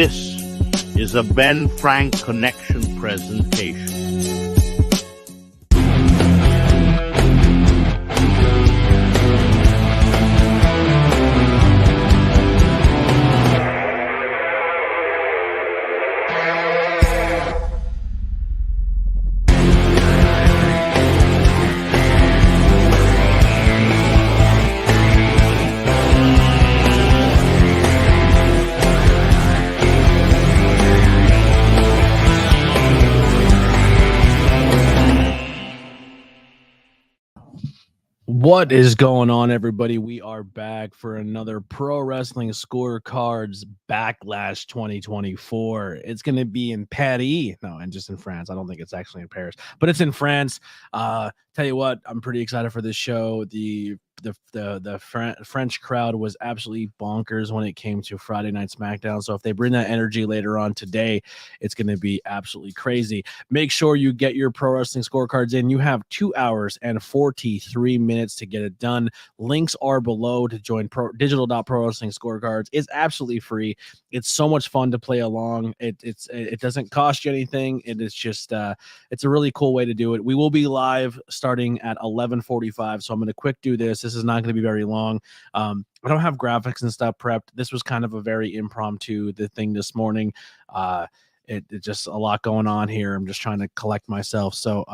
This is a Ben Frank Connection presentation. What is going on, everybody? We are back for another Pro Wrestling Scorecards Backlash 2024. It's going to be in Paris. No, and just in France. I don't think it's actually in Paris, but it's in France. Tell you what, I'm pretty excited for this show. The French crowd was absolutely bonkers when it came to Friday Night SmackDown. So if they bring that energy later on today, it's going to be absolutely crazy. Make sure you get your Pro Wrestling Scorecards in. You have 2 hours and 43 minutes to get it done. Links are below to join digital.pro wrestling scorecards. It's absolutely free. It's so much fun to play along. It doesn't cost you anything. It is just it's a really cool way to do it. We will be live starting at 11:45. So I'm going to quick do this. This is not going to be very long. I don't have graphics and stuff prepped. This was kind of a very impromptu thing this morning. It just a lot going on here. I'm just trying to collect myself. So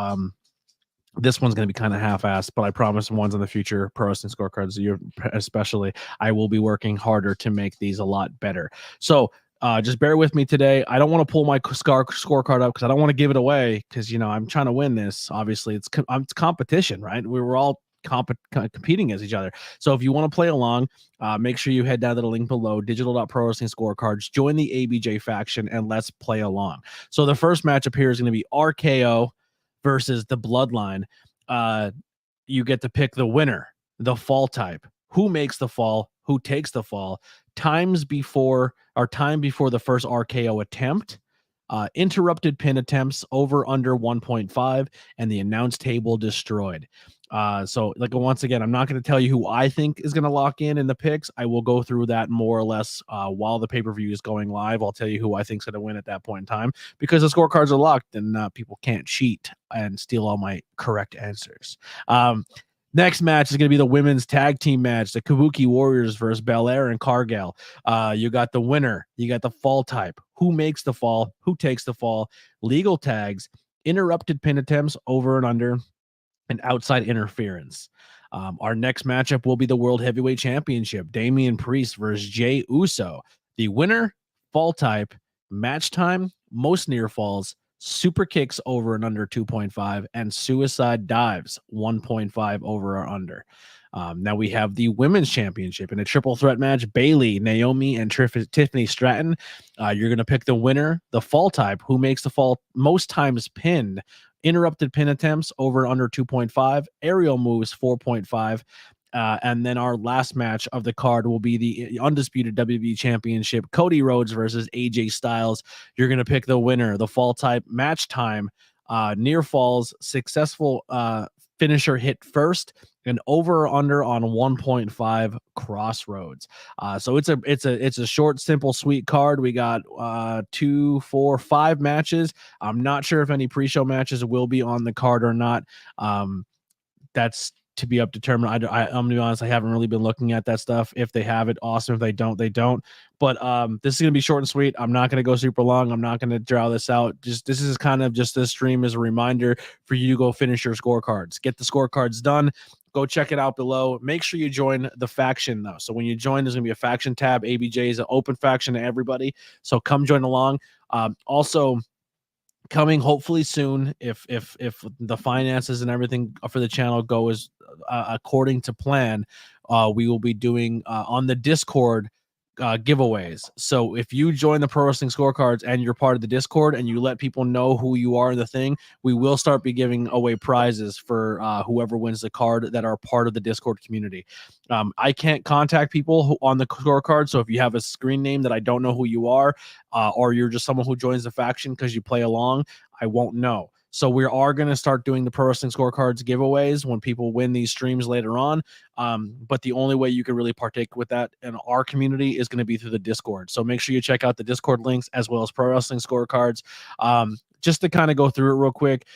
this one's going to be kind of half-assed, but I promise ones in the future, Pro Wrestling Scorecards, especially, I will be working harder to make these a lot better. So just bear with me today. I don't want to pull my scorecard up because I don't want to give it away because, you know, I'm trying to win this. Obviously, it's competition, right? We were all competing as each other. So if you want to play along, make sure you head down to the link below, digital.pro wrestling scorecards, join the ABJ faction, and let's play along. So the first matchup here is going to be RKO versus the Bloodline. You get to pick the winner, the fall type. Who makes the fall? Who takes the fall? Time before the first RKO attempt, interrupted pin attempts, over under 1.5, and the announce table destroyed. So like once again, I'm not going to tell you who I think is going to lock in the picks. I will go through that more or less while the pay-per-view is going live. I'll tell you who I think is going to win at that point in time because the scorecards are locked and people can't cheat and steal all my correct answers. Next match is going to be the women's tag team match, the Kabuki Warriors versus Belair and Cargill. You got the winner. You got the fall type. Who makes the fall? Who takes the fall? Legal tags, interrupted pin attempts, over and under, and outside interference. Our next matchup will be the World Heavyweight Championship, Damian Priest versus Jey Uso. The winner, fall type, match time, most near falls, super kicks over and under 2.5, and suicide dives 1.5 over or under. Now we have the Women's Championship in a triple threat match, Bayley, Naomi, and Tiffany Stratton. You're going to pick the winner, the fall type, who makes the fall most times pinned, interrupted pin attempts, over under 2.5, aerial moves 4.5. And then our last match of the card will be the undisputed WWE Championship, Cody Rhodes versus AJ Styles. You're going to pick the winner, the fall type, match time, near falls, successful finisher hit first, and over or under on 1.5 crossroads. So it's a short, simple, sweet card. We got 2, 4, 5 matches. I'm not sure if any pre-show matches will be on the card or not. That's to be up determined. I'm gonna be honest, I haven't really been looking at that stuff. If they have it, awesome. If they don't, they don't. But this is gonna be short and sweet. I'm not gonna go super long. I'm not gonna draw this out. This is kind of just this stream as a reminder for you to go finish your scorecards. Get the scorecards done. Go check it out below. Make sure you join the faction though. So when you join, there's gonna be a faction tab. ABJ is an open faction to everybody. So come join along. Also, coming hopefully soon, if the finances and everything for the channel go as according to plan, we will be doing on the Discord giveaways. So if you join the Pro Wrestling Scorecards and you're part of the Discord and you let people know who you are in the thing, we will start be giving away prizes for whoever wins the card that are part of the Discord community. I can't contact people on the scorecard, so if you have a screen name that I don't know who you are, or you're just someone who joins the faction because you play along, I won't know. So we are going to start doing the Pro Wrestling Scorecards giveaways when people win these streams later on. But the only way you can really partake with that in our community is going to be through the Discord. So make sure you check out the Discord links as well as Pro Wrestling Scorecards. Just to kind of go through it real quick,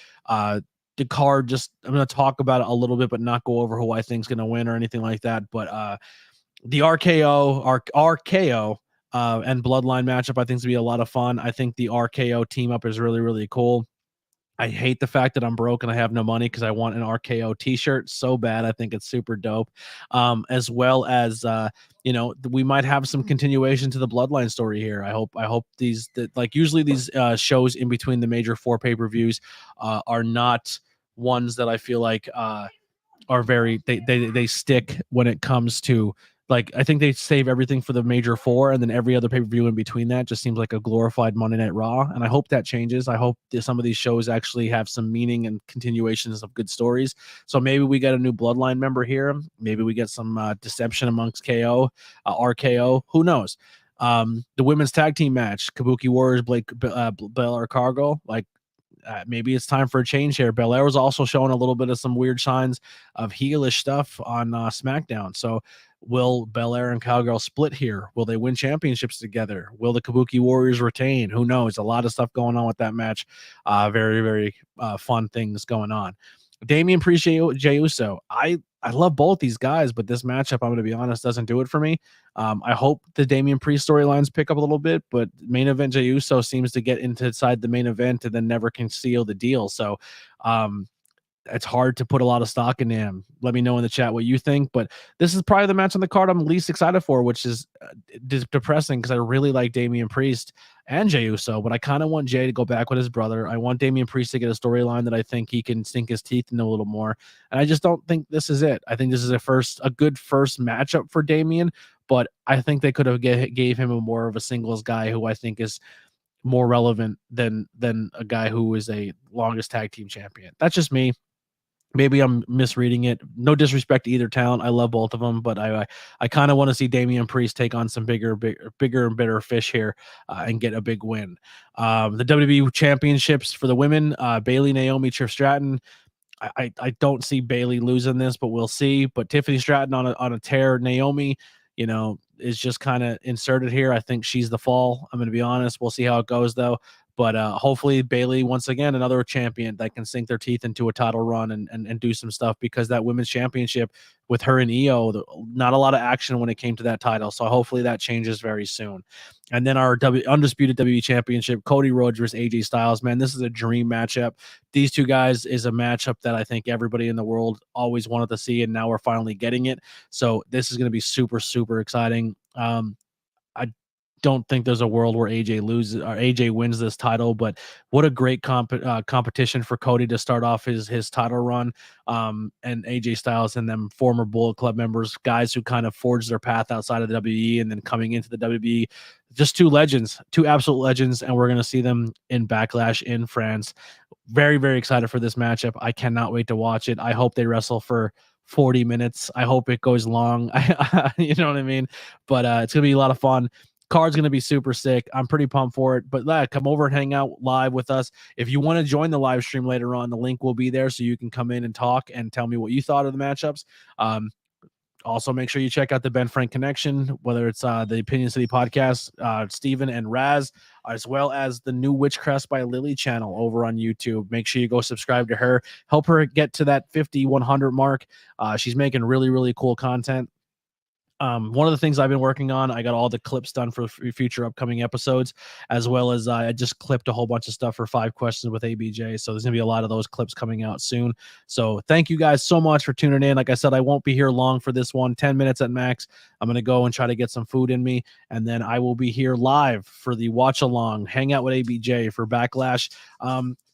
the card, I'm going to talk about it a little bit, but not go over who I think is going to win or anything like that. But the RKO and Bloodline matchup, I think, is going to be a lot of fun. I think the RKO team up is really, really cool. I hate the fact that I'm broke and I have no money because I want an RKO t-shirt so bad. I think it's super dope. As well as, we might have some continuation to the Bloodline story here. I hope usually these shows in between the major 4 pay-per-views are not ones that I feel like are very, they stick when it comes to, like, I think they save everything for the major 4, and then every other pay-per-view in between that just seems like a glorified Monday Night Raw. And I hope that changes. I hope that some of these shows actually have some meaning and continuations of good stories. So maybe we get a new Bloodline member here. Maybe we get some deception amongst RKO. Who knows? The women's tag team match, Kabuki Warriors, Belair Cargo, maybe it's time for a change here. Belair was also showing a little bit of some weird signs of heelish stuff on SmackDown. So will Belair and Cowgirl split here? Will they win championships together? Will the Kabuki Warriors retain? Who knows? A lot of stuff going on with that match. Very, very fun things going on. Damian Priest, Jey Uso. I love both these guys, but this matchup, I'm going to be honest, doesn't do it for me. I hope the Damian Priest storylines pick up a little bit, but main event Jey Uso seems to get inside the main event and then never can seal the deal. So it's hard to put a lot of stock in him. Let me know in the chat what you think, but this is probably the match on the card I'm least excited for, which is depressing because I really like Damian Priest and Jey Uso, but I kind of want Jey to go back with his brother. I want Damian Priest to get a storyline that I think he can sink his teeth into a little more, and I just don't think this is it. I think this is a good first matchup for Damian, but I think they could have gave him a more of a singles guy who I think is more relevant than a guy who is a longest tag team champion. That's just me. Maybe I'm misreading it. No disrespect to either talent. I love both of them, but I kind of want to see Damian Priest take on some bigger and better fish here and get a big win. The WWE championships for the women, Bayley, Naomi, Trish Stratton. I don't see Bayley losing this, but we'll see. But Tiffany Stratton on a tear. Naomi, is just kind of inserted here. I think she's the fall. I'm going to be honest. We'll see how it goes, though. But hopefully Bayley, once again, another champion that can sink their teeth into a title run and do some stuff, because that women's championship with her and Io, not a lot of action when it came to that title. So hopefully that changes very soon. And then our undisputed WWE championship, Cody Rhodes versus AJ Styles. Man, this is a dream matchup. These two guys is a matchup that I think everybody in the world always wanted to see, and now we're finally getting it. So this is going to be super, super exciting. I don't think there's a world where AJ wins this title, but what a great competition for Cody to start off his title run. And AJ Styles and them former Bullet Club members, guys who kind of forged their path outside of the WWE and then coming into the WWE, just two legends, two absolute legends. And we're going to see them in Backlash in France. Very, very excited for this matchup. I cannot wait to watch it. I hope they wrestle for 40 minutes. I hope it goes long. You know what I mean? But it's going to be a lot of fun. Card's going to be super sick. I'm pretty pumped for it. But come over and hang out live with us. If you want to join the live stream later on, the link will be there so you can come in and talk and tell me what you thought of the matchups. Also, make sure you check out the Ben Frank Connection, whether it's the Opinion City podcast, Steven and Raz, as well as the new Witchcraft by Lily channel over on YouTube. Make sure you go subscribe to her. Help her get to that 50, 100 mark. She's making really, really cool content. One of the things I've been working on, I got all the clips done for future upcoming episodes, as well as I just clipped a whole bunch of stuff for 5 questions with ABJ. So there's going to be a lot of those clips coming out soon. So thank you guys so much for tuning in. Like I said, I won't be here long for this one, 10 minutes at max. I'm going to go and try to get some food in me, and then I will be here live for the watch along, hang out with ABJ for Backlash.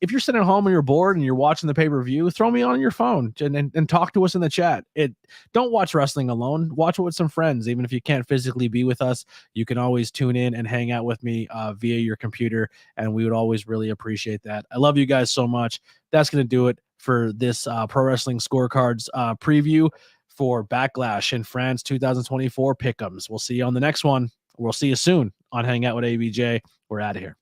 If you're sitting at home and you're bored and you're watching the pay-per-view, throw me on your phone and talk to us in the chat. Don't watch wrestling alone. Watch it with some friends. Even if you can't physically be with us, you can always tune in and hang out with me via your computer, and we would always really appreciate that. I love you guys so much. That's going to do it for this Pro Wrestling Scorecards preview for Backlash in France 2024 Pickems. We'll see you on the next one. We'll see you soon on Hang Out with ABJ. We're out of here.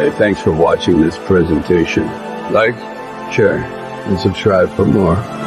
Anyway, thanks for watching this presentation. Like, share, and subscribe for more.